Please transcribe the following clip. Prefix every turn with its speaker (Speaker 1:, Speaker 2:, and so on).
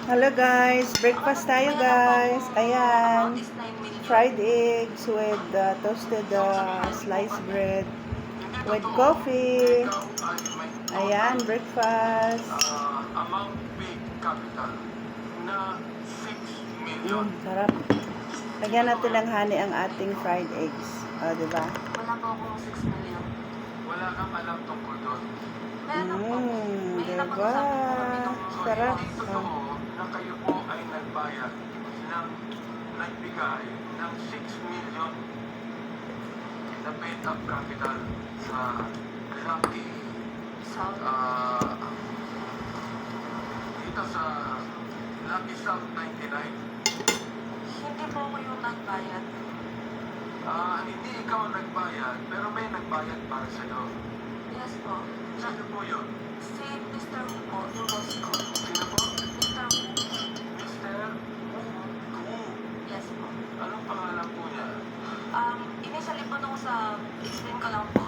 Speaker 1: Hello guys, breakfast tayo guys. Ayan, fried eggs with toasted sliced bread with coffee. Ayan, breakfast.
Speaker 2: Amount big capital na 6 million.
Speaker 1: Sarap. Lagyan natin ng honey ang ating fried eggs. O, diba?
Speaker 3: Wala po akong 6 million.
Speaker 2: Wala kang alam tungkol doon.
Speaker 3: Meron po. May
Speaker 1: Diba?
Speaker 3: napag-usapan po kami nung
Speaker 1: Sarap.
Speaker 2: Hindi totoo na kayo po ay nagbayad ng nagbigay ng 6 million na paid-up capital sa Lucky
Speaker 3: South.
Speaker 2: dito sa Lucky South 99.
Speaker 3: Hindi po ako yung nagbayad.
Speaker 2: Hindi ikaw ang nagbayad, pero may nagbayad para sa'yo.
Speaker 3: Yes po.
Speaker 2: Sino po yun?
Speaker 3: Si Mr. Wu po, yung boss ko.
Speaker 2: Sino po?
Speaker 3: Mr. Wu.
Speaker 2: Mr. Wu.
Speaker 3: Yes po.
Speaker 2: Anong pangalan po niya?
Speaker 3: Initially po nung sa explain ko lang po,